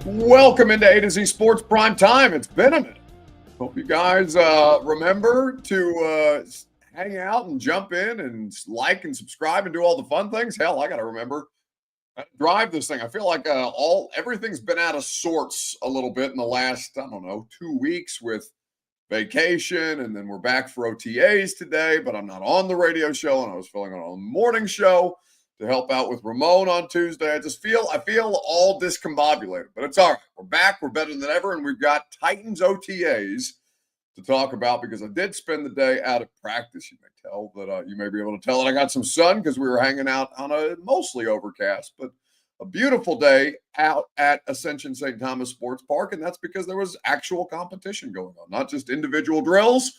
Welcome into A to Z Sports Prime Time. It's been a minute. Hope you guys remember to hang out and jump in and like and subscribe and do all the fun things. Hell, I got to remember how to drive this thing. I feel like everything's been out of sorts a little bit in the last, 2 weeks with vacation, and then we're back for OTAs today, but I'm not on the radio show, and I was filling on a morning show to help out with Ramon on Tuesday. I feel all discombobulated, but it's all right. We're back. We're better than ever, and we've got Titans OTAs to talk about because I did spend the day out at practice. You may tell that you may be able to tell that I got some sun because we were hanging out on a mostly overcast, but a beautiful day out at Ascension St. Thomas Sports Park, and that's because there was actual competition going on, not just individual drills,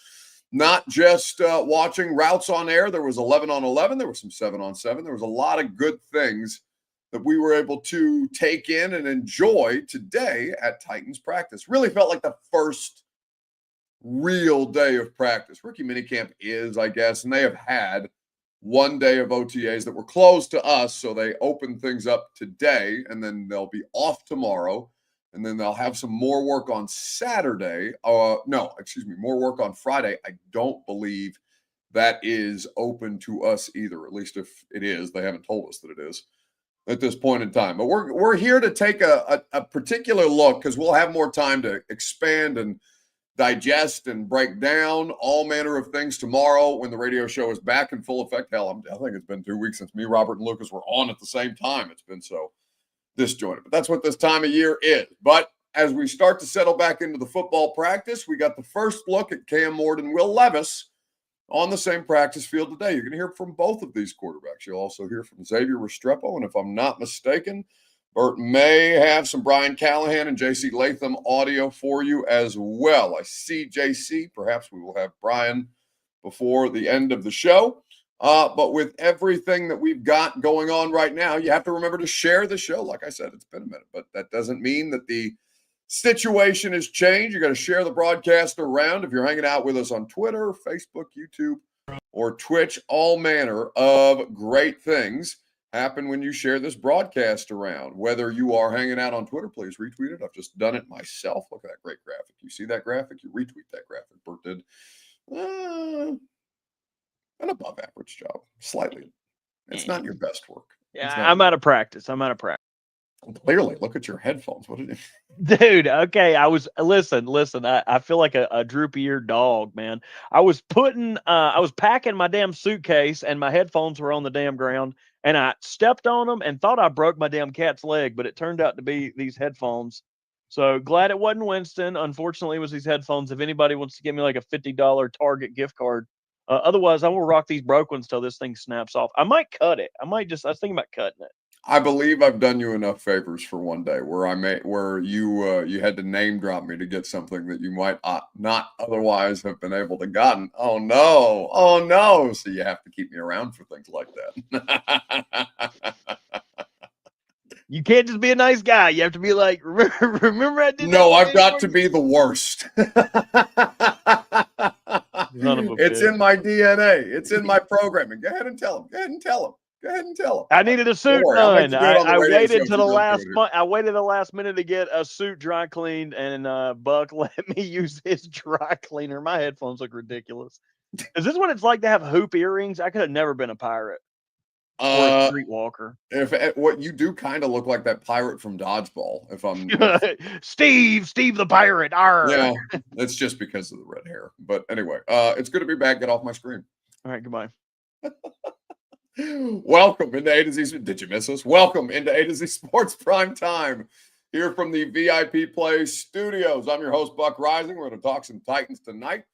not just watching routes on air. There was 11 on 11. There was some 7 on 7. There was a lot of good things that we were able to take in and enjoy today at Titans practice. Really felt like the first real day of practice. Rookie minicamp is, I guess, and they have had one day of OTAs that were closed to us, so they opened things up today, and then they'll be off tomorrow. And then they'll have some more work on Saturday. More work on Friday. I don't believe that is open to us either. At least if it is, they haven't told us that it is at this point in time. But we're here to take a particular look because we'll have more time to expand and digest and break down all manner of things tomorrow when the radio show is back in full effect. Hell, I think it's been 2 weeks since me, Robert, and Lucas were on at the same time. It's been so disjointed, but that's what this time of year is. But as we start to settle back into the football practice, we got the first look at Cam Ward and Will Levis on the same practice field today. You're going to hear from both of these quarterbacks. You'll also hear from Xavier Restrepo, and if I'm not mistaken, Bert may have some Brian Callahan and JC Latham audio for you as well. I see JC. Perhaps we will have Brian before the end of the show. But with everything that we've got going on right now, you have to remember to share the show. Like I said, it's been a minute, but that doesn't mean that the situation has changed. You got to share the broadcast around. If you're hanging out with us on Twitter, Facebook, YouTube, or Twitch, all manner of great things happen when you share this broadcast around. Whether you are hanging out on Twitter, please retweet it. I've just done it myself. Look at that great graphic. You see that graphic? You retweet that graphic. Bert did. An above average job, slightly. It's not your best work. Yeah, I'm out of practice. Clearly, look at your headphones. What did it? Dude, okay. Listen. I feel like a droopy-eared dog, man. I was packing my damn suitcase and my headphones were on the damn ground and I stepped on them and thought I broke my damn cat's leg, but it turned out to be these headphones. So glad it wasn't Winston. Unfortunately, it was these headphones. If anybody wants to give me like a $50 Target gift card, otherwise, I will rock these broke ones till this thing snaps off. I might cut it. I was thinking about cutting it. I believe I've done you enough favors for one day where you had to name drop me to get something that you might not otherwise have been able to gotten. Oh no! So you have to keep me around for things like that. You can't just be a nice guy. You have to be like, remember I did. No, I've got to be the worst. It's in my DNA. It's in my programming. Go ahead and tell him. I needed a suit done. I waited till the last month. I waited the last minute to get a suit dry cleaned, and Buck let me use his dry cleaner. My headphones look ridiculous. Is this what it's like to have hoop earrings? I could have never been a pirate or a streetwalker. What you do kind of look like that pirate from Dodgeball. Steve the pirate. Arr. Yeah, it's just because of the red hair. But anyway, it's good to be back. Get off my screen. All right, goodbye. Welcome into A to Z. Did you miss us? Welcome into A to Z Sports Prime Time here from the VIP Play Studios. I'm your host, Buck Rising. We're going to talk some Titans tonight.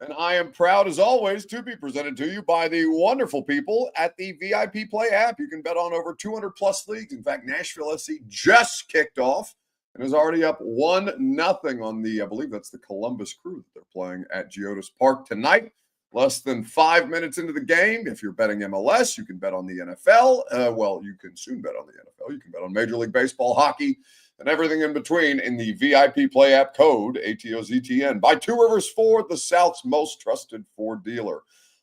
And I am proud, as always, to be presented to you by the wonderful people at the VIP Play app. You can bet on over 200-plus leagues. In fact, Nashville SC just kicked off and is already up 1-0 on the, I believe that's the Columbus Crew that they're playing at Geodis Park tonight. Less than 5 minutes into the game. If you're betting MLS, you can bet on the NFL. You can soon bet on the NFL. You can bet on Major League Baseball, hockey, and everything in between in the VIP Play app code, ATOZTN. By Two Rivers Ford, the South's most trusted Ford dealer.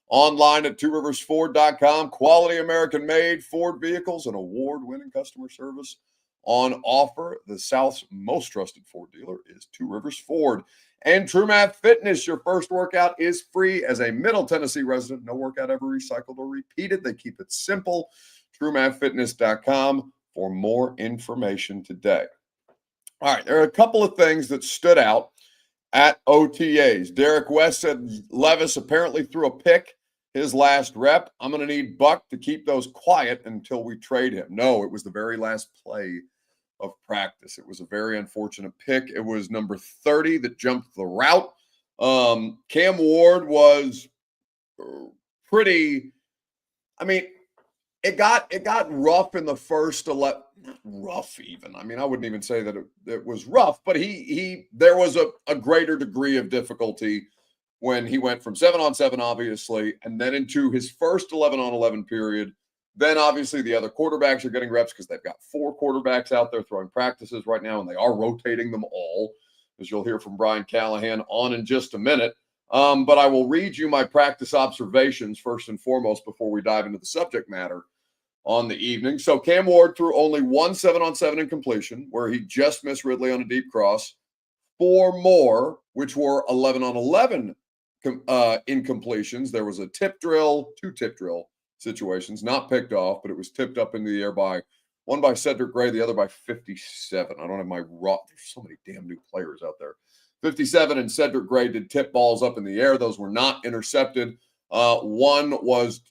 Online at tworiversford.com. Quality American-made Ford vehicles and award-winning customer service on offer. The South's most trusted Ford dealer is Two Rivers Ford. And True Math Fitness, your first workout is free. As a Middle Tennessee resident, no workout ever recycled or repeated. They keep it simple. TrueMathFitness.com for more information today. All right, there are a couple of things that stood out at OTAs. Derek West said Levis apparently threw a pick his last rep. I'm going to need Buck to keep those quiet until we trade him. No, it was the very last play of practice. It was a very unfortunate pick. It was number 30 that jumped the route. Cam Ward was pretty, I mean, it got rough in the first 11, not rough even. I mean, I wouldn't even say that it was rough, but there was a greater degree of difficulty when he went from 7-on-7, obviously, and then into his first 11-on-11 period. Then obviously the other quarterbacks are getting reps because they've got 4 quarterbacks out there throwing practices right now, and they are rotating them all, as you'll hear from Brian Callahan on in just a minute. But I will read you my practice observations first and foremost before we dive into the subject matter on the evening. So Cam Ward threw only 1 7-on-7 incompletion, where he just missed Ridley on a deep cross. 4 more, which were 11-on-11 incompletions. There was a tip drill, 2 tip drill situations, not picked off, but it was tipped up into the air by one by Cedric Gray, the other by 57. I don't have my raw. There's so many damn new players out there. 57 and Cedric Gray did tip balls up in the air. Those were not intercepted. One was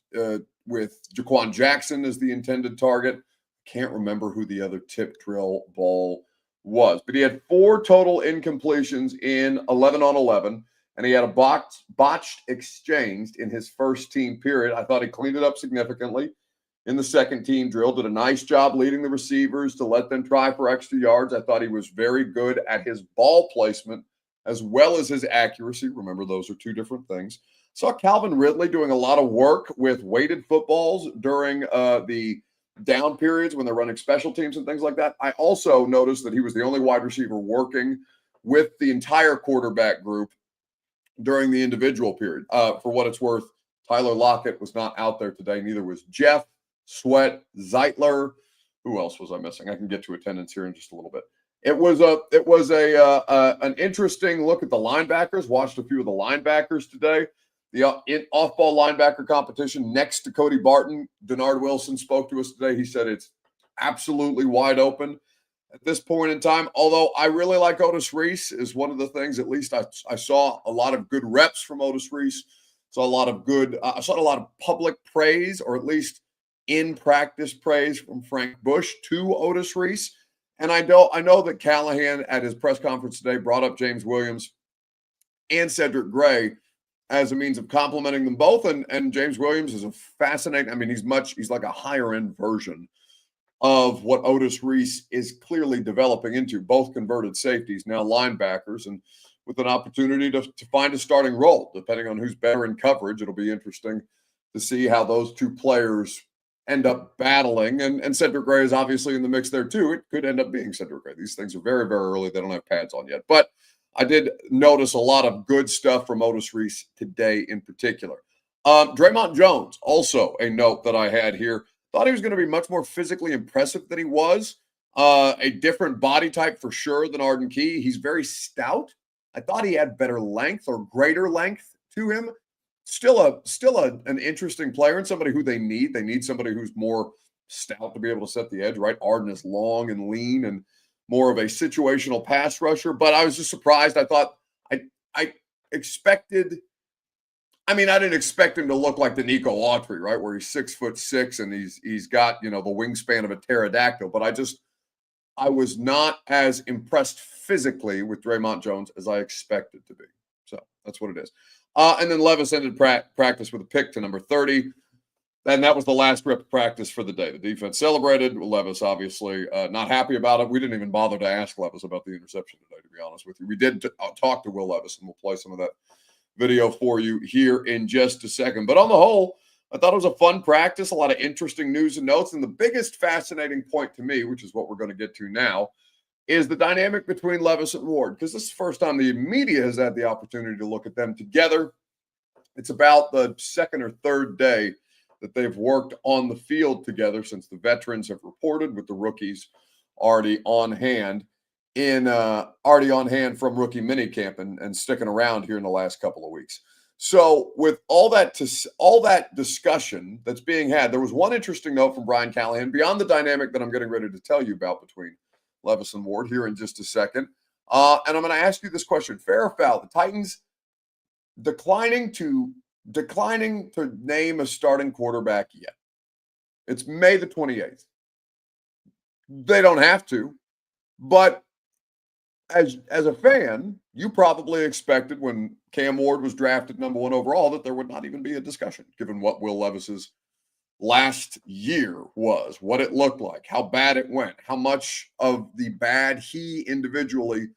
with Jaquan Jackson as the intended target. Can't remember who the other tip drill ball was, but he had 4 total incompletions in 11-on-11. And he had a botched exchange in his first team period. I thought he cleaned it up significantly in the second team drill, did a nice job leading the receivers to let them try for extra yards. I thought he was very good at his ball placement as well as his accuracy. Remember, those are 2 different things. Saw Calvin Ridley doing a lot of work with weighted footballs during the down periods when they're running special teams and things like that. I also noticed that he was the only wide receiver working with the entire quarterback group during the individual period. For what it's worth, Tyler Lockett was not out there today. Neither was Jeff, Sweat, Zeitler. Who else was I missing? I can get to attendance here in just a little bit. It was an interesting look at the linebackers. Watched a few of the linebackers today. The off-ball linebacker competition next to Cody Barton. Denard Wilson spoke to us today. He said it's absolutely wide open at this point in time. Although I really like Otis Reese is one of the things, at least I saw a lot of good reps from Otis Reese. Saw a lot of good, I saw a lot of public praise, or at least in practice praise from Frank Bush to Otis Reese. And I know that Callahan at his press conference today brought up James Williams and Cedric Gray as a means of complimenting them both. And James Williams is a fascinating, I mean, he's like a higher end version of what Otis Reese is clearly developing into, both converted safeties, now linebackers, and with an opportunity to find a starting role, depending on who's better in coverage. It'll be interesting to see how those 2 players end up battling. And Cedric Gray is obviously in the mix there too. It could end up being Cedric Gray. These things are very, very early. They don't have pads on yet. But I did notice a lot of good stuff from Otis Reese today in particular. Draymond Jones, also a note that I had here. Thought he was going to be much more physically impressive than he was. A different body type for sure than Arden Key. He's very stout. I thought he had better length or greater length to him. Still an interesting player and somebody who they need. They need somebody who's more stout to be able to set the edge, right? Arden is long and lean and more of a situational pass rusher. But I was just surprised. I thought I expected. I mean, I didn't expect him to look like the Nico Autry, right? Where he's 6'6" and he's got, the wingspan of a pterodactyl. But I was not as impressed physically with Draymond Jones as I expected to be. So that's what it is. And then Levis ended practice with a pick to number 30. And that was the last rep of practice for the day. The defense celebrated. Levis obviously not happy about it. We didn't even bother to ask Levis about the interception today, to be honest with you. We did talk to Will Levis, and we'll play some of that video for you here in just a second. But on the whole, I thought it was a fun practice, a lot of interesting news and notes. And the biggest fascinating point to me, which is what we're going to get to now, is the dynamic between Levis and Ward, because this is the first time the media has had the opportunity to look at them together. It's about the 2nd or 3rd day that they've worked on the field together since the veterans have reported, with the rookies already on hand from rookie minicamp and sticking around here in the last couple of weeks. So with all that discussion that's being had, there was one interesting note from Brian Callahan beyond the dynamic that I'm getting ready to tell you about between Levis and Ward here in just a second. And I'm going to ask you this question: fair or foul? The Titans declining to name a starting quarterback yet. It's May the 28th. They don't have to, but as a fan, you probably expected when Cam Ward was drafted number 1 overall that there would not even be a discussion, given what Will Levis's last year was, what it looked like, how bad it went, how much of the bad he individually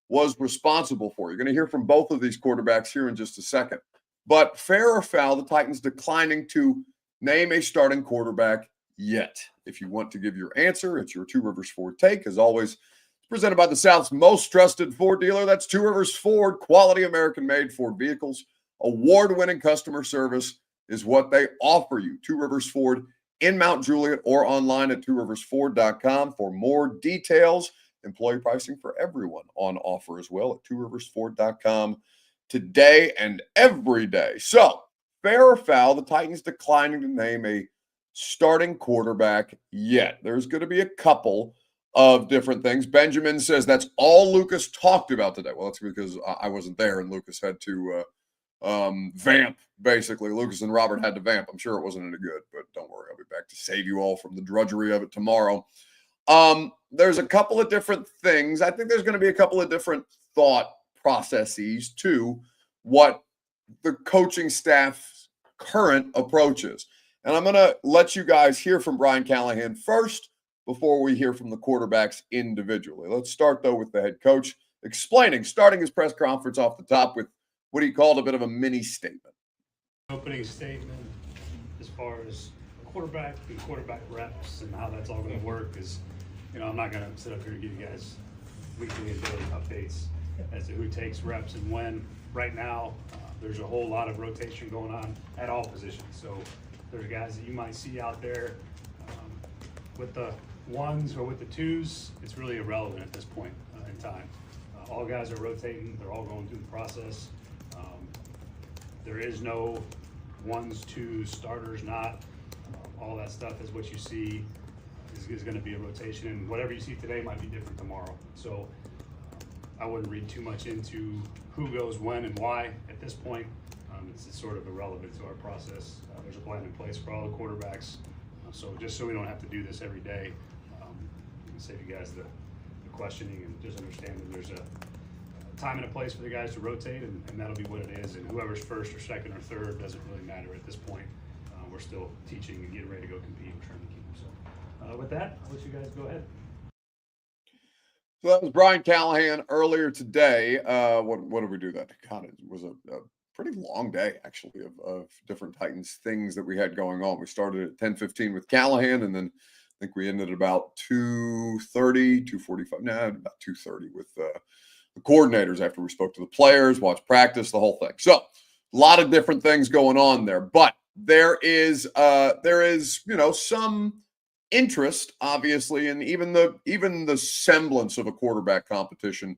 was responsible for. You're going to hear from both of these quarterbacks here in just a second. But fair or foul, the Titans declining to name a starting quarterback yet. If you want to give your answer, it's your Two Rivers Ford take. As always, presented by the South's most trusted Ford dealer. That's Two Rivers Ford, quality American-made Ford vehicles. Award-winning customer service is what they offer you. Two Rivers Ford in Mount Juliet or online at tworiversford.com for more details. Employee pricing for everyone on offer as well at tworiversford.com today and every day. So, fair or foul, the Titans declining to name a starting quarterback yet. There's going to be a couple of different things. Benjamin says that's all Lucas talked about today. Well, that's because I wasn't there and Lucas had to vamp, basically. Lucas and Robert had to vamp. I'm sure it wasn't any good, but don't worry. I'll be back to save you all from the drudgery of it tomorrow. There's a couple of different things. I think there's going to be a couple of different thought processes to what the coaching staff's current approach is. And I'm going to let you guys hear from Brian Callahan first before we hear from the quarterbacks individually. Let's start, though, with the head coach starting his press conference off the top with what he called a bit of a mini statement. Opening statement as far as quarterback and quarterback reps and how that's all going to work is, I'm not going to sit up here and give you guys weekly and daily updates as to who takes reps and when. Right now, there's a whole lot of rotation going on at all positions. So there's guys that you might see out there with the ones or with the twos. It's really irrelevant at this point in time. All guys are rotating. They're all going through the process. There is no ones, twos, starters, not. All that stuff is what you see is going to be a rotation, and whatever you see today might be different tomorrow. So I wouldn't read too much into who goes when and why at this point. It's sort of irrelevant to our process. There's a plan in place for all the quarterbacks. So just so we don't have to do this every day, save you guys the questioning and just understanding there's a time and a place for the guys to rotate, and that'll be what it is. And whoever's first or second or third doesn't really matter at this point. We're still teaching and getting ready to go compete. We're trying to keep them. So with that, I'll let you guys go ahead. So that was Brian Callahan earlier today. What did we do that? God, it was a pretty long day, actually, of different Titans things that we had going on. We started at 10:15 with Callahan, and then I think we ended at about 2:30, 2:45, about 2:30 with the coordinators after we spoke to the players, watched practice, the whole thing. So a lot of different things going on there, but there is some interest, obviously, in even the semblance of a quarterback competition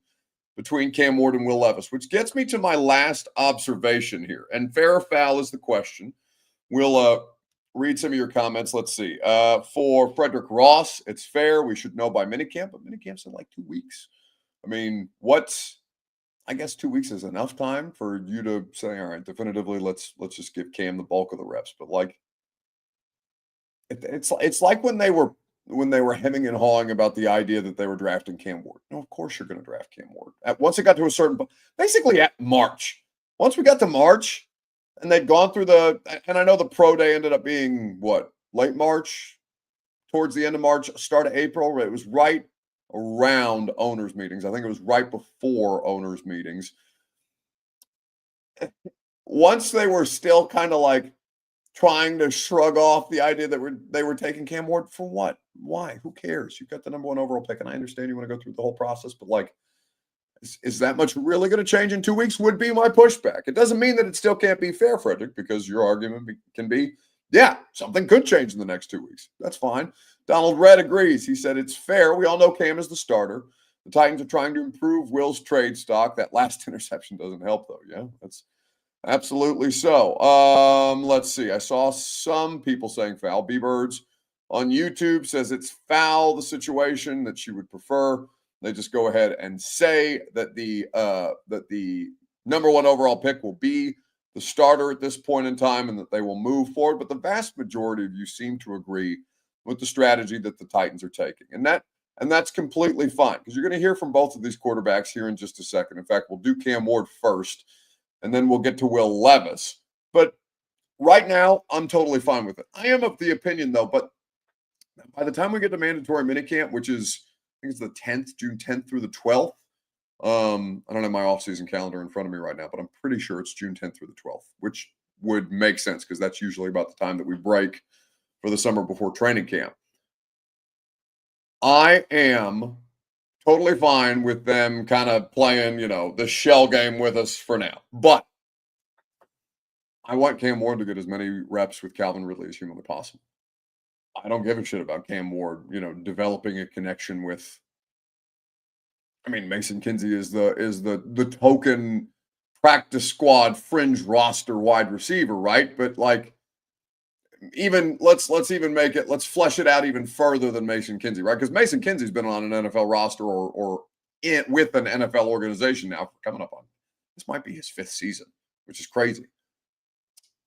between Cam Ward and Will Levis, which gets me to my last observation here. And fair or foul is the question. We'll read some of your comments. Let's see. For Frederick Ross, it's fair. We should know by minicamp, but minicamp's in like 2 weeks. I mean, I guess 2 weeks is enough time for you to say, all right, definitively, let's just give Cam the bulk of the reps. But like, it's like when they were hemming and hawing about the idea that they were drafting Cam Ward. No, of course you're going to draft Cam Ward. Once it got to a certain, basically at March. Once we got to March, and they'd gone through and I know the pro day ended up being late March, towards the end of March, start of April. It was right around owners' meetings. I think it was right before owners' meetings. Once they were still kind of like trying to shrug off the idea that they were taking Cam Ward for what? Why? Who cares? You've got the number 1 overall pick, and I understand you want to go through the whole process, but like, is that much really going to change in 2 weeks? Would be my pushback. It doesn't mean that it still can't be fair, Frederick, because your argument can be Yeah, something could change in the next 2 weeks. That's fine. Donald Red agrees. He said it's fair. We all know Cam is the starter. The Titans are trying to improve Will's trade stock. That last interception doesn't help, though. Yeah, that's absolutely so. Let's see. I saw some people saying foul. B-Birds on YouTube says it's foul, the situation, that she would prefer they just go ahead and say that the number one overall pick will be the starter at this point in time and that they will move forward. But the vast majority of you seem to agree with the strategy that the Titans are taking. And that's completely fine because you're going to hear from both of these quarterbacks here in just a second. In fact, we'll do Cam Ward first, and then we'll get to Will Levis. But right now, I'm totally fine with it. I am of the opinion, though, but by the time we get to mandatory minicamp, which is, I think it's the 10th, June 10th through the 12th. I don't have my offseason calendar in front of me right now, but I'm pretty sure it's June 10th through the 12th, which would make sense because that's usually about the time that we break for the summer before training camp. I am totally fine with them kind of playing, the shell game with us for now. But I want Cam Ward to get as many reps with Calvin Ridley as humanly possible. I don't give a shit about Cam Ward, developing a connection with. I mean, Mason Kinsey is the token practice squad fringe roster wide receiver, right? But even let's flesh it out even further than Mason Kinsey, right? Because Mason Kinsey's been on an NFL roster or with an NFL organization now for coming up on this might be his 5th season, which is crazy.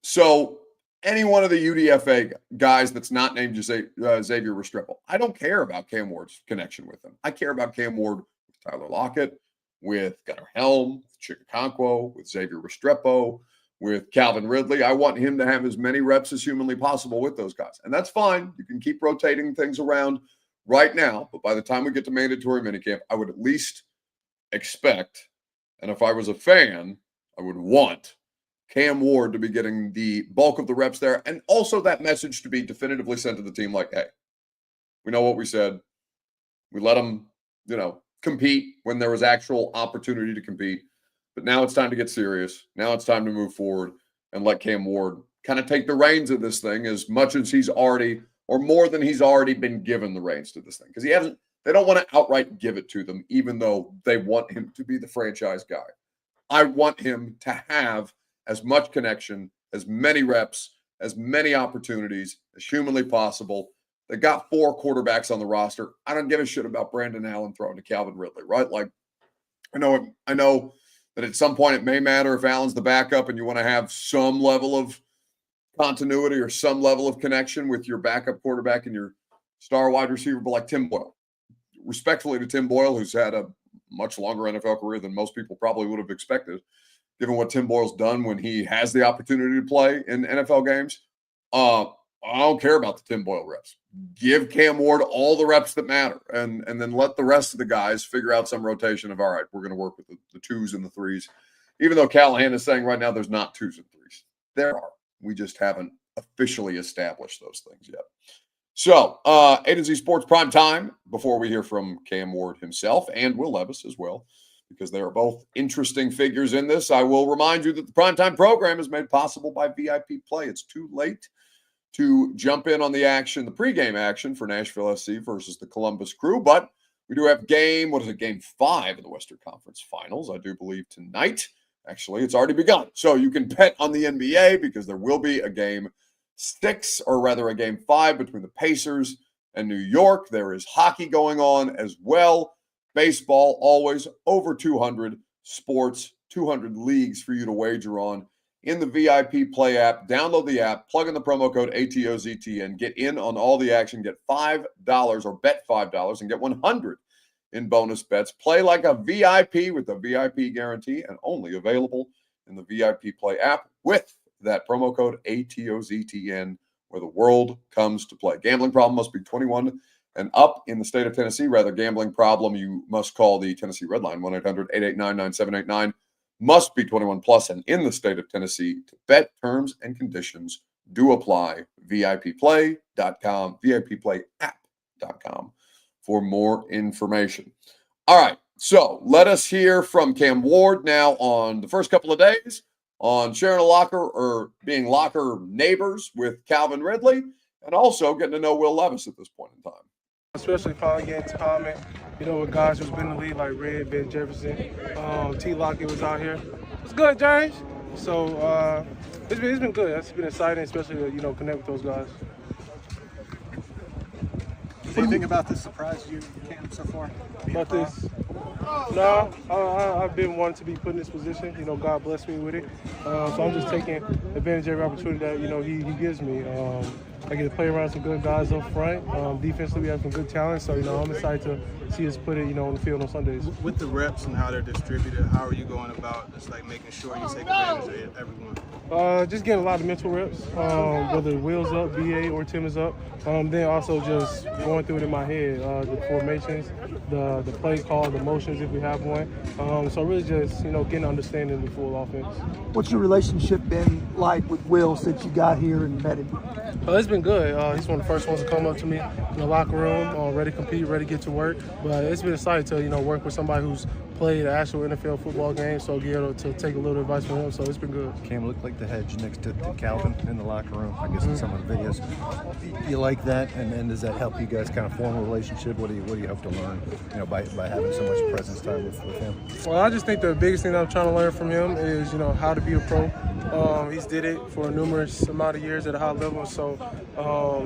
So any one of the UDFA guys that's not named Xavier Restrepo, I don't care about Cam Ward's connection with them. I care about Cam Ward with Tyler Lockett, with Gunnar Helm, with Chickakankwo, with Xavier Restrepo, with Calvin Ridley. I want him to have as many reps as humanly possible with those guys. And that's fine. You can keep rotating things around right now. But by the time we get to mandatory minicamp, I would at least expect, and if I was a fan, I would want Cam Ward to be getting the bulk of the reps there. And also that message to be definitively sent to the team like, hey, we know what we said. We let them, compete when there was actual opportunity to compete. But now it's time to get serious. Now it's time to move forward and let Cam Ward kind of take the reins of this thing as much as he's already, or more than he's already been given the reins to this thing. Because they don't want to outright give it to them, even though they want him to be the franchise guy. I want him to have as much connection, as many reps, as many opportunities as humanly possible. They got 4 quarterbacks on the roster. I don't give a shit about Brandon Allen throwing to Calvin Ridley, right? I know that at some point it may matter if Allen's the backup and you want to have some level of continuity or some level of connection with your backup quarterback and your star wide receiver, but like Tim Boyle. Respectfully to Tim Boyle, who's had a much longer NFL career than most people probably would have expected, given what Tim Boyle's done when he has the opportunity to play in NFL games. I don't care about the Tim Boyle reps. Give Cam Ward all the reps that matter, and then let the rest of the guys figure out some rotation of, all right, we're going to work with the 2s and the 3s, even though Callahan is saying right now there's not 2s and 3s. There are. We just haven't officially established those things yet. So, A to Z Sports Prime Time, before we hear from Cam Ward himself and Will Levis as well, because they are both interesting figures in this, I will remind you that the Primetime program is made possible by VIP Play. It's too late to jump in on the action, the pregame action for Nashville SC versus the Columbus Crew, but we do have game 5 of the Western Conference Finals, I do believe tonight. Actually, it's already begun. So you can bet on the NBA because there will be a game 6, or rather a game 5 between the Pacers and New York. There is hockey going on as well. Baseball, always over 200 sports, 200 leagues for you to wager on in the VIP Play app. Download the app, plug in the promo code ATOZTN, get in on all the action, get $5 or bet $5 and get 100 in bonus bets. Play like a VIP with a VIP guarantee and only available in the VIP Play app with that promo code ATOZTN, where the world comes to play. Gambling problem must be 21 and up in the state of Tennessee. Rather, gambling problem, you must call the Tennessee Red Line, 1-800-889-9789. Must be 21 plus and in the state of Tennessee to bet. Terms and conditions do apply. VIPplay.com, VIPplayapp.com for more information. All right, so let us hear from Cam Ward now on the first couple of days on sharing a locker or being locker neighbors with Calvin Ridley, and also getting to know Will Levis at this point in time. Especially finally getting to comment, with guys who's been in the league like Red, Ben Jefferson, T. Lockett was out here. It's good, James. So it's been good. It's been exciting, especially to connect with those guys. Anything about this surprise you, Cam, so far? About this? No, I've been wanting to be put in this position. God blessed me with it. So I'm just taking advantage of every opportunity that he gives me. I get to play around some good guys up front. Defensively, we have some good talent. So I'm excited to see us put it on the field on Sundays. With the reps and how they're distributed, how are you going about just like making sure you take advantage of everyone? Just getting a lot of mental reps, whether Will's up, BA, or Tim is up. Then also just going through it in my head, the formations, the play call, the motions if we have one. So really just, getting understanding the full offense. What's your relationship been like with Will since you got here and met him? It's been good. He's one of the first ones to come up to me in the locker room, ready to compete, ready to get to work. But it's been exciting to, work with somebody who's played an actual NFL football game, so be able to take a little advice from him. So it's been good. Cam looked like the hedge next to Calvin in the locker room, I guess in some of the videos. You like that, and then does that help you guys kind of form a relationship? What do you hope to learn, by having so much presence time with him? Well, I just think the biggest thing that I'm trying to learn from him is, how to be a pro. He's did it for a numerous amount of years at a high level, so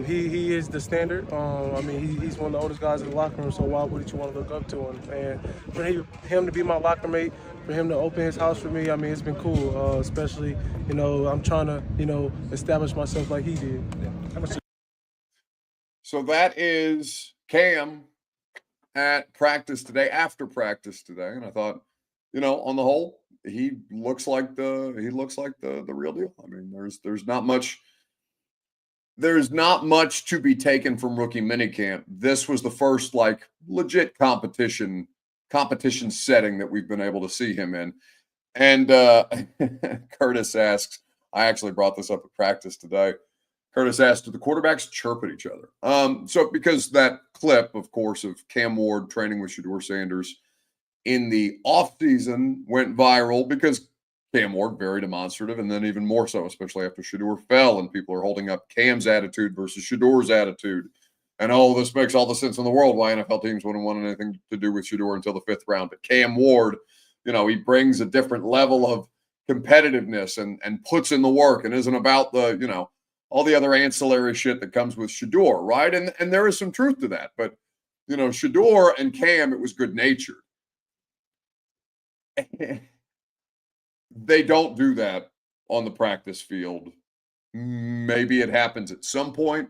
he is the standard. He's one of the oldest guys in the locker room, so why wouldn't you want to look up to him? And for him to be my locker mate, for him to open his house for me, it's been cool. Especially, I'm trying to, establish myself like he did. So that is Cam at practice today, after practice today, and I thought, on the whole, he looks like the real deal. There's not much to be taken from rookie minicamp. This was the first legit competition setting that we've been able to see him in. And Curtis asks, I actually brought this up at practice today. Curtis asked, do the quarterbacks chirp at each other? So because that clip, of course, of Cam Ward training with Shedeur Sanders in the offseason went viral because Cam Ward, very demonstrative, and then even more so, especially after Shedeur fell, and people are holding up Cam's attitude versus Shedeur's attitude. And this makes all the sense in the world why NFL teams wouldn't want anything to do with Shedeur until the 5th round. But Cam Ward, he brings a different level of competitiveness and puts in the work and isn't about the, all the other ancillary shit that comes with Shedeur, right? And there is some truth to that. But, Shedeur and Cam, it was good-natured. They don't do that on the practice field. Maybe it happens at some point,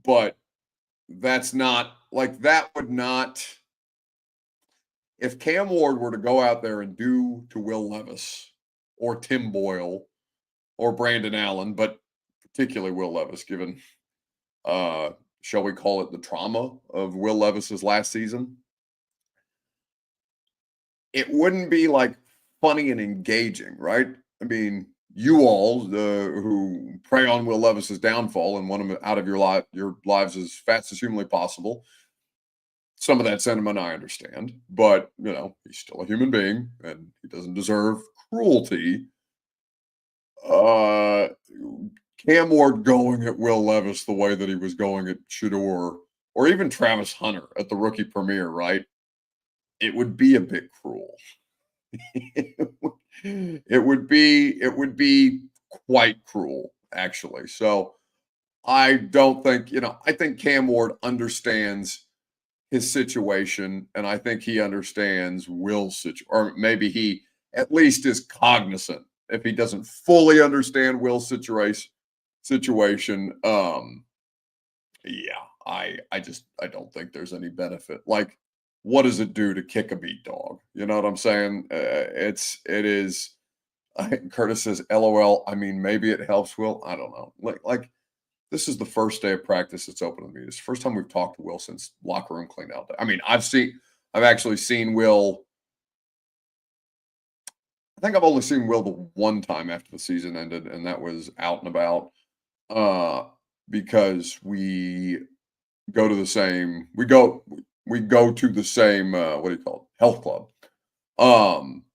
but that's not that would not. If Cam Ward were to go out there and do to Will Levis or Tim Boyle or Brandon Allen, but particularly Will Levis, given, shall we call it the trauma of Will Levis's last season, it wouldn't be funny and engaging, right? You all who prey on Will Levis's downfall and want him out of your lives as fast as humanly possible. Some of that sentiment I understand, but he's still a human being and he doesn't deserve cruelty. Cam Ward going at Will Levis the way that he was going at Shedeur or even Travis Hunter at the rookie premiere, right? It would be a bit cruel. It would be quite cruel, actually. So I don't think, I think Cam Ward understands his situation, and I think he understands Will's situation, or maybe he at least is cognizant. If he doesn't fully understand Will's situation, I don't think there's any benefit. What does it do to kick a beat dog? You know what I'm saying? It is. Curtis says, LOL. Maybe it helps Will. I don't know. This is the first day of practice that's open to me. It's the first time we've talked to Will since locker room clean out day. I've actually seen Will. I think I've only seen Will the one time after the season ended, and that was out and about because we go to the same. We go to the same, health club.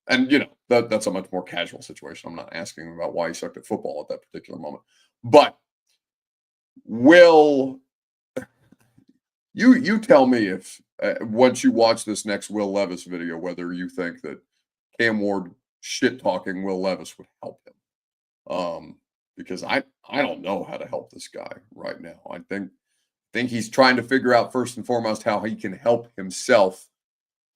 And, that's a much more casual situation. I'm not asking about why he sucked at football at that particular moment. But Will, you tell me if once you watch this next Will Levis video, whether you think that Cam Ward shit talking Will Levis would help him. Because I don't know how to help this guy right now. I think he's trying to figure out first and foremost how he can help himself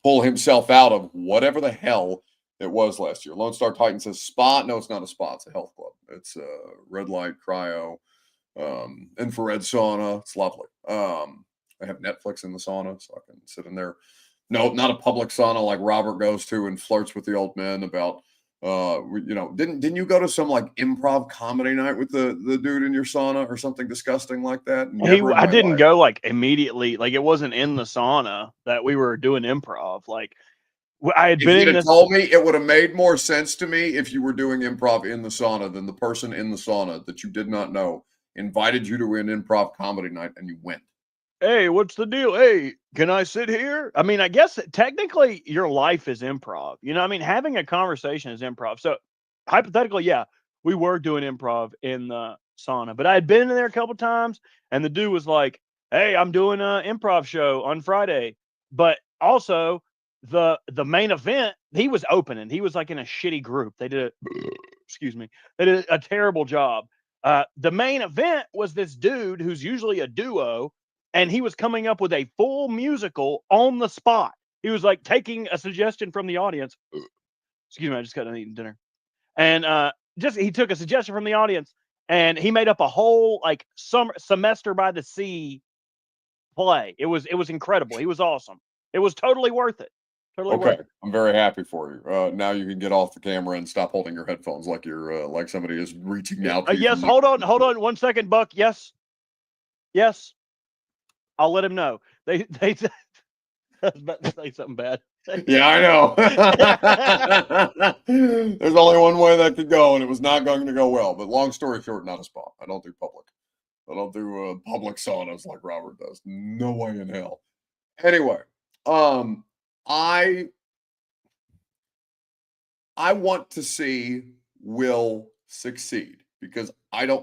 pull himself out of whatever the hell it was last year. Lone Star Titan says spot. No, it's not a spot. It's a health club. It's a red light, cryo, infrared sauna. It's lovely. I have Netflix in the sauna, so I can sit in there. No, not a public sauna like Robert goes to and flirts with the old men about. Didn't you go to some like improv comedy night with the dude in your sauna or something disgusting like that? I didn't go like immediately. Like it wasn't in the sauna that we were doing improv. Like I had been in this. Told me it would have made more sense to me if you were doing improv in the sauna than the person in the sauna that you did not know invited you to an improv comedy night and you went. Hey, what's the deal? Hey, can I sit here? I mean, I guess technically your life is improv. You know, I mean, having a conversation is improv. So hypothetically, yeah, we were doing improv in the sauna, but I had been in there a couple times and the dude was like, hey, I'm doing an improv show on Friday. But also the main event, he was opening. He was like in a shitty group. They did a terrible job. The main event was this dude who's usually a duo. And he was coming up with a full musical on the spot. He was like taking a suggestion from the audience. Excuse me, I just got done eating dinner. And he took a suggestion from the audience and he made up a whole like Semester by the Sea play. It was incredible. He was awesome. It was totally worth it. Totally worth it. I'm very happy for you. Now you can get off the camera and stop holding your headphones like you're like somebody is reaching out to you. Yes, hold on 1 second, Buck. Yes. I'll let him know. They I was about to say something bad. Yeah, I know. There's only one way that could go, and it was not going to go well. But long story short, not a spot. I don't do public. I don't do public saunas like Robert does. No way in hell. Anyway, I want to see Will succeed because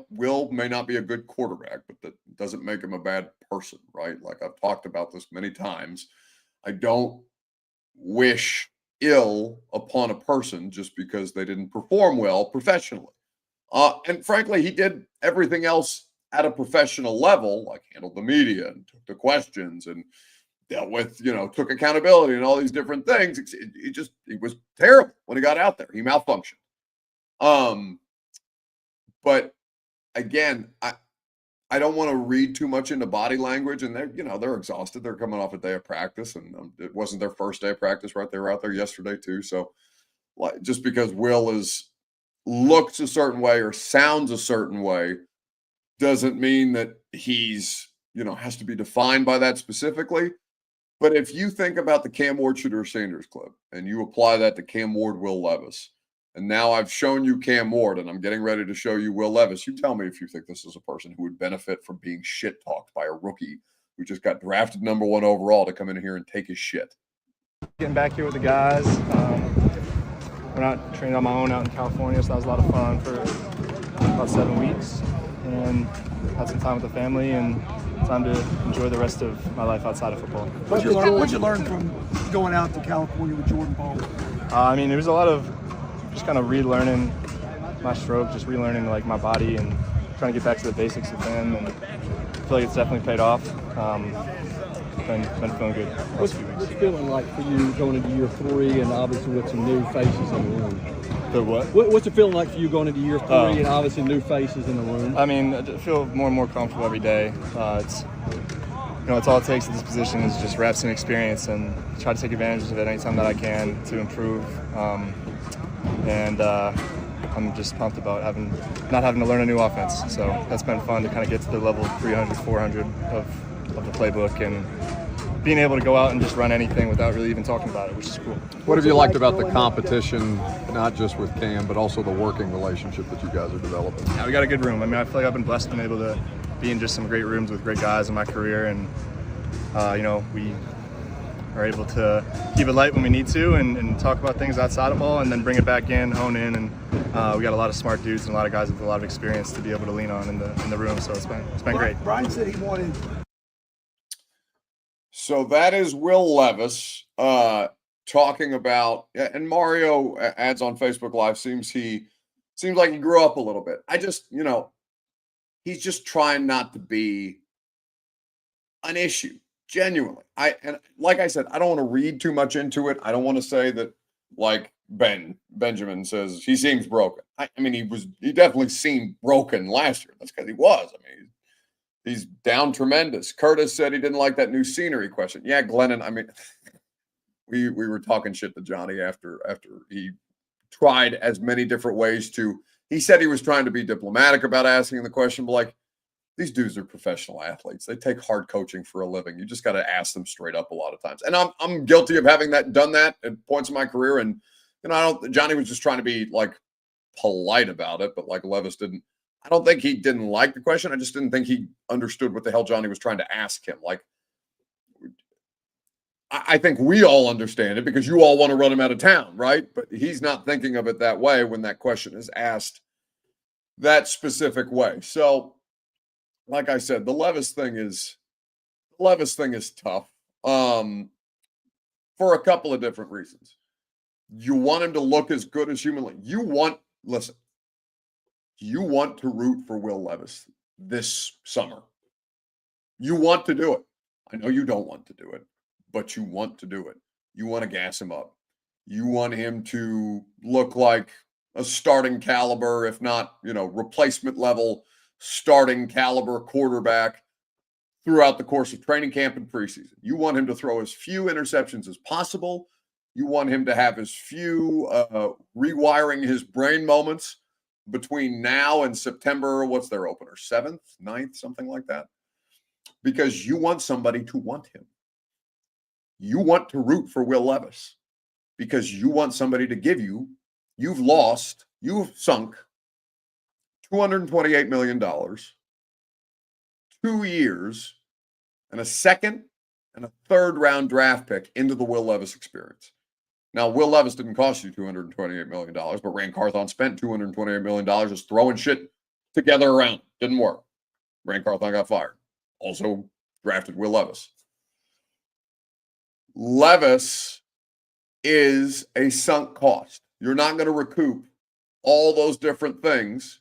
Will may not be a good quarterback, but that doesn't make him a bad person, right? Like I've talked about this many times. I don't wish ill upon a person just because they didn't perform well professionally. And frankly, he did everything else at a professional level, like handled the media and took the questions and dealt with, took accountability and all these different things. He was terrible when he got out there. He malfunctioned. But again, I don't want to read too much into body language, and they're exhausted. They're coming off a day of practice, and it wasn't their first day of practice, right? They were out there yesterday too. So, just because Will looks a certain way or sounds a certain way, doesn't mean that he's has to be defined by that specifically. But if you think about the Cam Ward Shooter Sanders clip and you apply that to Cam Ward, Will Levis. And now I've shown you Cam Ward, and I'm getting ready to show you Will Levis. You tell me if you think this is a person who would benefit from being shit-talked by a rookie who just got drafted #1 overall to come in here and take his shit. Getting back here with the guys. We're not training on my own out in California, so that was a lot of fun for about 7 weeks. And had some time with the family and time to enjoy the rest of my life outside of football. What'd you learn from going out to California with Jordan Paul? There was a lot of just kind of relearning my stroke, just relearning like my body and trying to get back to the basics with him, and I feel like it's definitely paid off. Been feeling good the last few weeks. What's it feeling like for you going into year 3 and obviously with some new faces in the room? The what? What's it feeling like for you going into year 3 and obviously new faces in the room? I mean, I feel more and more comfortable every day. It's all it takes at this position is just reps and experience, and try to take advantage of it anytime that I can to improve. I'm just pumped about not having to learn a new offense. So that's been fun to kind of get to the level 300, 400 of the playbook and being able to go out and just run anything without really even talking about it, which is cool. What have you liked about the competition, not just with Cam, but also the working relationship that you guys are developing? Yeah, we got a good room. I mean, I feel like I've been blessed and able to be in just some great rooms with great guys in my career, and we're are able to keep it light when we need to and talk about things outside of ball and then bring it back in, hone in, and we got a lot of smart dudes and a lot of guys with a lot of experience to be able to lean on in the room. So it's been great. Brian said he wanted. So that is Will Levis talking about, and Mario adds on Facebook Live, seems like he grew up a little bit. I just, he's just trying not to be an issue, genuinely. And like I said, I don't want to read too much into it. I don't want to say that, like Benjamin says, he seems broken. I mean, he definitely seemed broken last year. That's because he was. I mean, he's down tremendous. Curtis said he didn't like that new scenery question. Yeah, Glennon, I mean, we were talking shit to Johnny after he tried as many different ways to, he said he was trying to be diplomatic about asking the question, but like, these dudes are professional athletes. They take hard coaching for a living. You just got to ask them straight up a lot of times. And I'm guilty of having done that at points in my career. And Johnny was just trying to be like polite about it, but like Levis didn't. I don't think he didn't like the question. I just didn't think he understood what the hell Johnny was trying to ask him. Like, I think we all understand it because you all want to run him out of town, right? But he's not thinking of it that way when that question is asked that specific way. So, like I said, the Levis thing is tough for a couple of different reasons. You want him to look as good as humanly. You want to root for Will Levis this summer. You want to do it. I know you don't want to do it, but you want to do it. You want to gas him up. You want him to look like a starting caliber, if not, replacement level starting caliber quarterback throughout the course of training camp and preseason. You want him to throw as few interceptions as possible. You want him to have as few rewiring his brain moments between now and September. What's their opener? 7th, 9th, something like that. Because you want somebody to want him. You want to root for Will Levis because you want somebody to give you, you've sunk $228 million, 2 years, and a second and a third round draft pick into the Will Levis experience. Now, Will Levis didn't cost you $228 million, but Rand Carthon spent $228 million just throwing shit together around. Didn't work. Rand Carthon got fired. Also drafted Will Levis. Levis is a sunk cost. You're not going to recoup all those different things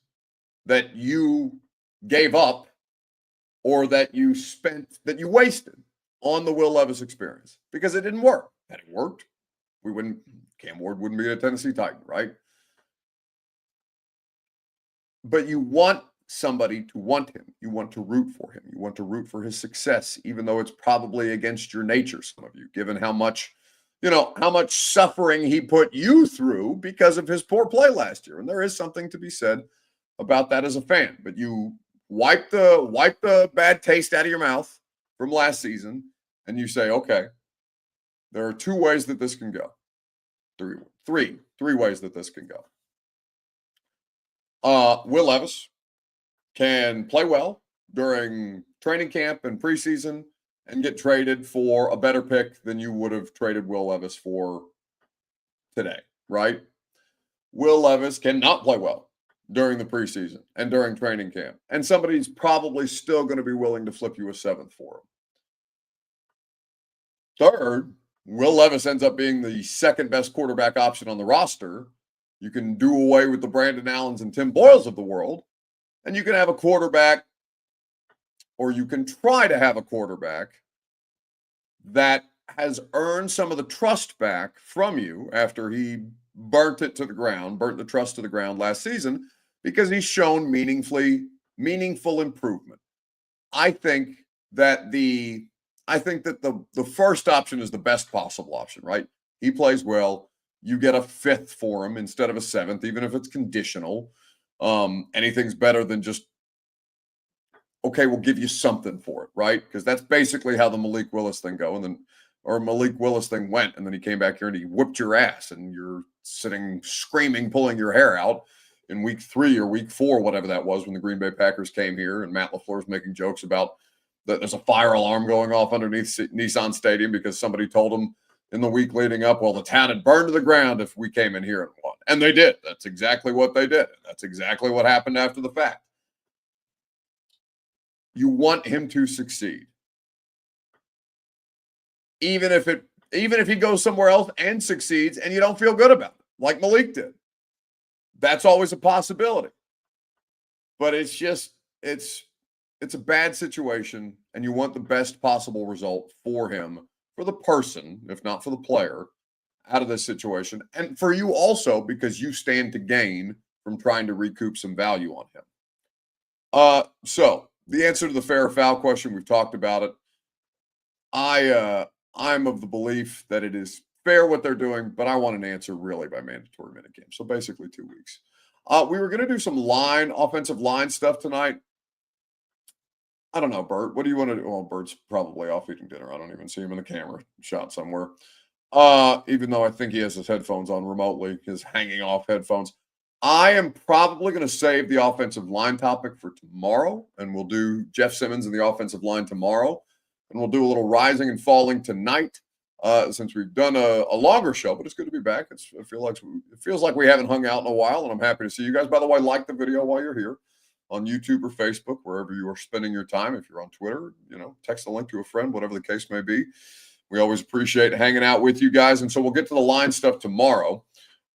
that you gave up or that you wasted on the Will Levis experience because it didn't work. Had it worked, Cam Ward wouldn't be a Tennessee Titan, right? But you want somebody to want him. You want to root for him. You want to root for his success, even though it's probably against your nature, some of you, given how much suffering he put you through because of his poor play last year. And there is something to be said about that as a fan. But you wipe the bad taste out of your mouth from last season, and you say, okay, there are 2 ways that this can go. Three ways that this can go. Will Levis can play well during training camp and preseason and get traded for a better pick than you would have traded Will Levis for today, right? Will Levis cannot play well during the preseason and during training camp. And somebody's probably still going to be willing to flip you a 7th for him. Third, Will Levis ends up being the second best quarterback option on the roster. You can do away with the Brandon Allens and Tim Boyles of the world, and you can have a quarterback, or you can try to have a quarterback that has earned some of the trust back from you after he burnt the trust to the ground last season because he's shown meaningful improvement. I think that the first option is the best possible option, right? He plays well. You get a 5th for him instead of a 7th, even if it's conditional. Anything's better than just, okay, we'll give you something for it, right? Because that's basically how the Malik Willis thing went. And then he came back here and he whipped your ass and you're sitting screaming, pulling your hair out in week 3 or week 4, whatever that was, when the Green Bay Packers came here and Matt LaFleur's making jokes about, that there's a fire alarm going off underneath Nissan Stadium because somebody told them in the week leading up, well, the town had burned to the ground if we came in here and won. And they did. That's exactly what they did. That's exactly what happened after the fact. You want him to succeed. Even if he goes somewhere else and succeeds and you don't feel good about it, like Malik did. That's always a possibility. But it's a bad situation, and you want the best possible result for him, for the person, if not for the player, out of this situation. And for you also, because you stand to gain from trying to recoup some value on him. So the answer to the fair or foul question, we've talked about it. I'm of the belief that it is fair what they're doing, but I want an answer really by mandatory minicamp. So basically 2 weeks. We were going to do some offensive line stuff tonight. I don't know, Bert. What do you want to do? Well, Bert's probably off eating dinner. I don't even see him in the camera shot somewhere. Even though I think he has his headphones on remotely, his hanging off headphones. I am probably going to save the offensive line topic for tomorrow, and we'll do Jeff Simmons and the offensive line tomorrow. And we'll do a little rising and falling tonight, since we've done a longer show, but it's good to be back. It feels like we haven't hung out in a while, and I'm happy to see you guys. By the way, like the video while you're here on YouTube or Facebook, wherever you are spending your time. If you're on Twitter, text a link to a friend, whatever the case may be. We always appreciate hanging out with you guys. And so we'll get to the line stuff tomorrow.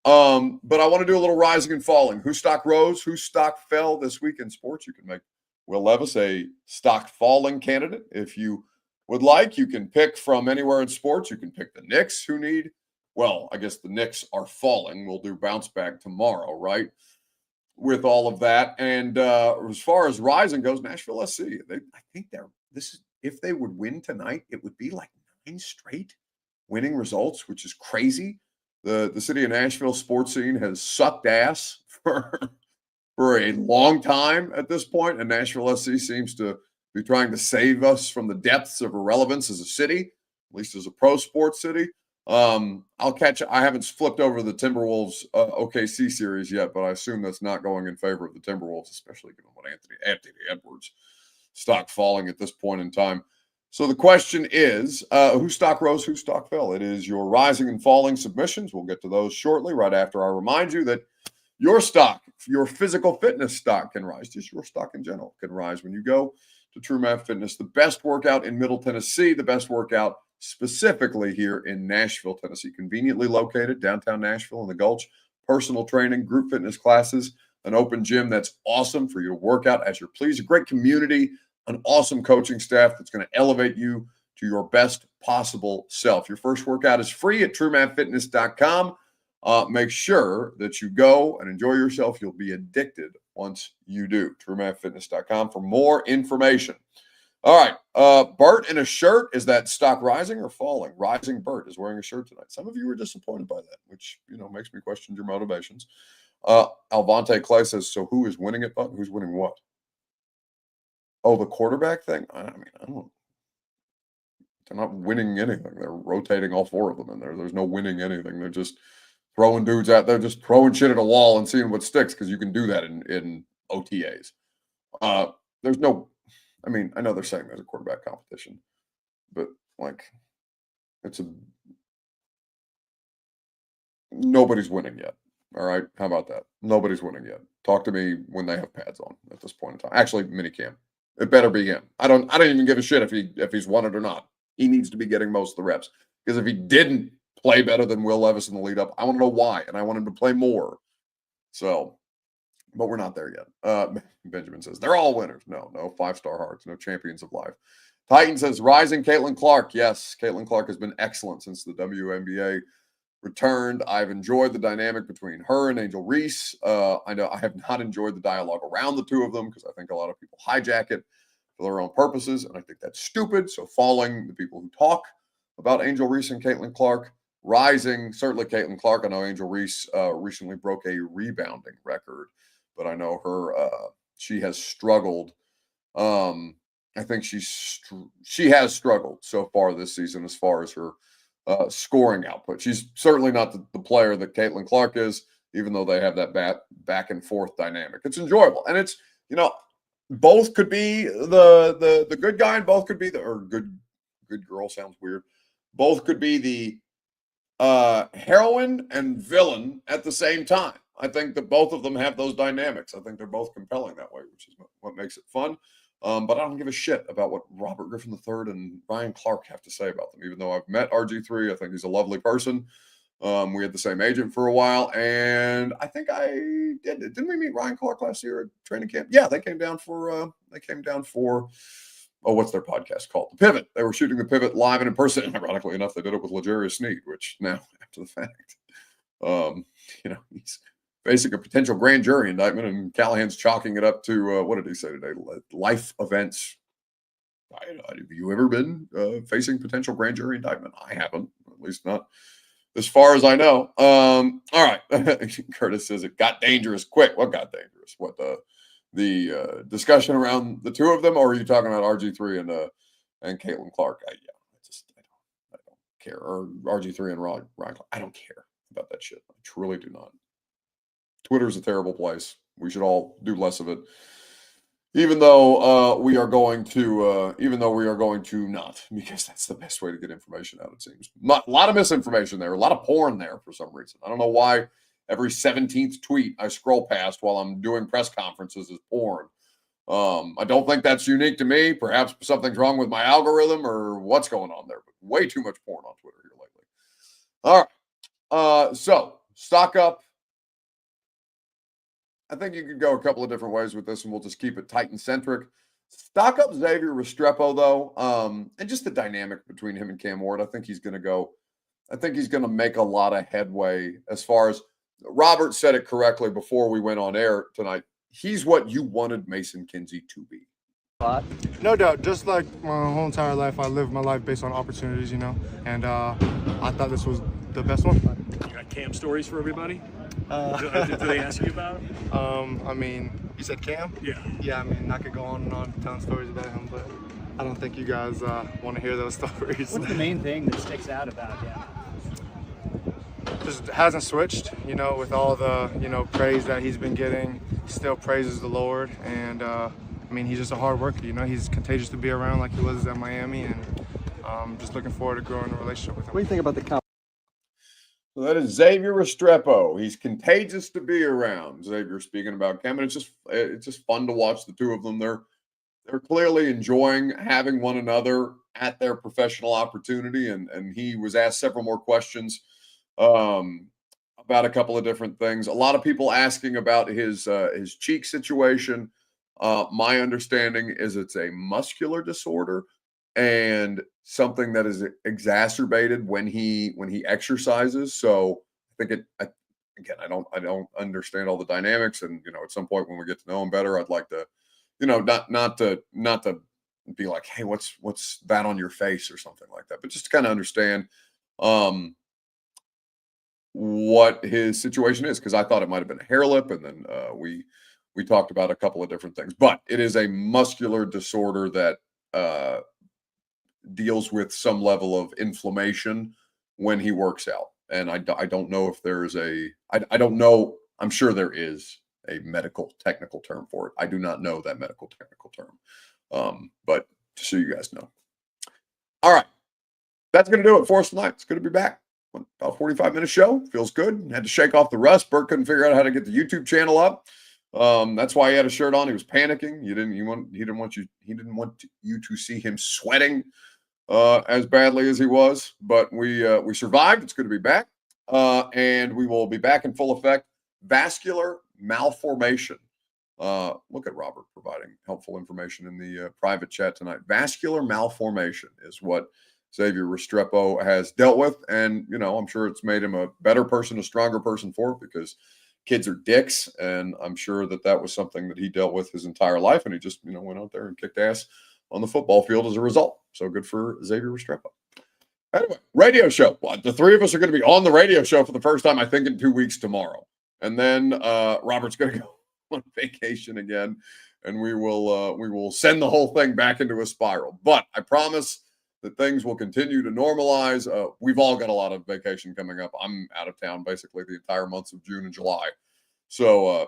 But I want to do a little rising and falling. Whose stock rose? Whose stock fell this week in sports? You can make Will Levis a stock falling candidate. If you would like, you can pick from anywhere in sports. You can pick the Knicks, who need, well, I guess the Knicks are falling. We'll do bounce back tomorrow, right? With all of that. And as far as rising goes, Nashville SC, if they would win tonight, it would be like 9 straight winning results, which is crazy. The city of Nashville sports scene has sucked ass for a long time at this point, and Nashville SC seems to be trying to save us from the depths of irrelevance as a city, at least as a pro sports city. I haven't flipped over the Timberwolves OKC series yet, but I assume that's not going in favor of the Timberwolves, especially given what Anthony Edwards stock falling at this point in time. So the question is, whose stock rose, whose stock fell? It is your rising and falling submissions. We'll get to those shortly, right after I remind you that your stock, your physical fitness stock can rise. Just your stock in general can rise when you go to True Math Fitness, the best workout in Middle Tennessee, the best workout specifically here in Nashville, Tennessee, conveniently located downtown Nashville in the Gulch. Personal training, group fitness classes, an open gym that's awesome for you to work out as you please. A great community, an awesome coaching staff that's going to elevate you to your best possible self. Your first workout is free at TrueMathFitness.com. Make sure that you go and enjoy yourself. You'll be addicted once you do. TrueMathFitness.com for more information. All right. Bert in a shirt. Is that stock rising or falling? Rising Bert is wearing a shirt tonight. Some of you were disappointed by that, which, makes me question your motivations. Alvante Clay says, so who is winning it? Who's winning what? Oh, the quarterback thing? I don't. They're not winning anything. They're rotating all 4 of them in there. There's no winning anything. They're just throwing dudes out there, just throwing shit at a wall and seeing what sticks, because you can do that in OTAs. There's no, I know they're saying there's a quarterback competition, but nobody's winning yet. All right. How about that? Nobody's winning yet. Talk to me when they have pads on at this point in time. Actually, minicamp. It better be him. I don't even give a shit if he's won it or not. He needs to be getting most of the reps, because if he didn't play better than Will Levis in the lead up, I want to know why, and I want him to play more. So, but we're not there yet. Benjamin says they're all winners. No 5-star hearts, no champions of life. Titan says rising Caitlin Clark. Yes, Caitlin Clark has been excellent since the WNBA returned. I've enjoyed the dynamic between her and Angel Reese. I know I have not enjoyed the dialogue around the two of them, because I think a lot of people hijack it for their own purposes, and I think that's stupid. So falling, the people who talk about Angel Reese and Caitlin Clark. Rising, certainly Caitlin Clark. I know Angel Reese recently broke a rebounding record, but I know her, she has struggled. I think she has struggled so far this season as far as her scoring output. She's certainly not the player that Caitlin Clark is, even though they have that back and forth dynamic. It's enjoyable. And it's, both could be the good guy, and both could be or good girl sounds weird. Both could be the heroine and villain at the same time. I think that both of them have those dynamics. I think they're both compelling that way, which is what makes it fun. But I don't give a shit about what Robert Griffin III and Ryan Clark have to say about them, even though I've met RG3. I think he's a lovely person. We had the same agent for a while, and I think didn't we meet Ryan Clark last year at training camp? Yeah, they came down for what's their podcast called? The Pivot. They were shooting The Pivot live and in person. And ironically enough, they did it with L'Jarius Sneed, which now, after the fact, he's facing a potential grand jury indictment, and Callahan's chalking it up to, what did he say today? Life events. Have you ever been facing potential grand jury indictment? I haven't, at least not as far as I know. All right. Curtis says it got dangerous quick. What got dangerous? What, the discussion around the two of them, or are you talking about RG3 and Caitlin Clark? I don't care. Or RG3 and Ryan Clark. I don't care about that shit. I truly do not. Twitter's a terrible place. We should all do less of it. Even though we are going to not, because that's the best way to get information out, it seems. A lot of misinformation there, a lot of porn there for some reason. I don't know why every 17th tweet I scroll past while I'm doing press conferences is porn. I don't think that's unique to me. Perhaps something's wrong with my algorithm or what's going on there, but way too much porn on Twitter here lately. All right. So stock up. I think you could go a couple of different ways with this, and we'll just keep it Titan-centric. Stock up Xavier Restrepo, though, and just the dynamic between him and Cam Ward. I think he's going to make a lot of headway as far as Robert said it correctly before we went on air tonight. He's what you wanted Mason Kinsey to be. No doubt. Just like my whole entire life, I lived my life based on opportunities, and I thought this was the best one. You got Cam stories for everybody? Do they ask you about him? You said Cam? Yeah. Yeah, I could go on and on telling stories about him, but I don't think you guys want to hear those stories. What's the main thing that sticks out about him? Just hasn't switched, with all the, praise that he's been getting. He still praises the Lord, and he's just a hard worker, He's contagious to be around like he was at Miami, and just looking forward to growing a relationship with him. What do you think about the So that is Xavier Restrepo. He's contagious to be around. Xavier speaking about Cam, and it's just fun to watch the two of them. They're clearly enjoying having one another at their professional opportunity, and he was asked several more questions about a couple of different things. A lot of people asking about his cheek situation. My understanding is it's a muscular disorder and something that is exacerbated when he exercises. So I think I don't understand all the dynamics, and at some point when we get to know him better, I'd like to, not to be like, hey, what's that on your face or something like that, but just to kind of understand what his situation is, because I thought it might have been a hair lip, and then we talked about a couple of different things, but it is a muscular disorder that deals with some level of inflammation when he works out. And I don't know if there's I don't know. I'm sure there is a medical technical term for it. I do not know that medical technical term. But just so you guys know. All right. That's going to do it for us tonight. It's good to be back. About 45-minute show. Feels good. Had to shake off the rust. Bert couldn't figure out how to get the YouTube channel up. That's why he had a shirt on. He was panicking. He didn't want you to see him sweating as badly as he was, but we survived. It's good to be back, and we will be back in full effect. Vascular malformation. Look at Robert providing helpful information in the private chat tonight. Vascular malformation is what Xavier Restrepo has dealt with, and I'm sure it's made him a better person, a stronger person for it, because kids are dicks, and I'm sure that was something that he dealt with his entire life, and he just went out there and kicked ass on the football field as a result. So good for Xavier Restrepo. Anyway, radio show. Well, the three of us are going to be on the radio show for the first time, I think, in 2 weeks tomorrow. And then Robert's going to go on vacation again, and we will send the whole thing back into a spiral. But I promise that things will continue to normalize. We've all got a lot of vacation coming up. I'm out of town basically the entire months of June and July. So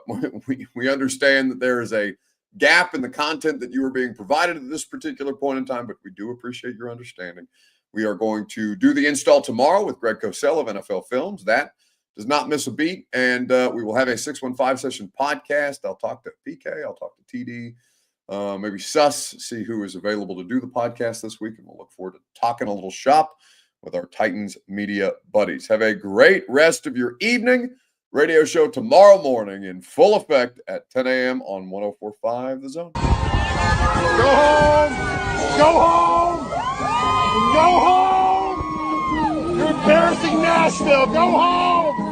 we understand that there is a gap in the content that you are being provided at this particular point in time, but we do appreciate your understanding. We are going to do the install tomorrow with Greg Cosell of NFL Films. That does not miss a beat, and we will have a 615 session podcast. I'll talk to PK. I'll talk to TD. Maybe Suss, see who is available to do the podcast this week, and we'll look forward to talking a little shop with our Titans media buddies. Have a great rest of your evening. Radio show tomorrow morning in full effect at 10 a.m. on 104.5 The Zone. Go home! Go home! Go home! You're embarrassing Nashville. Go home!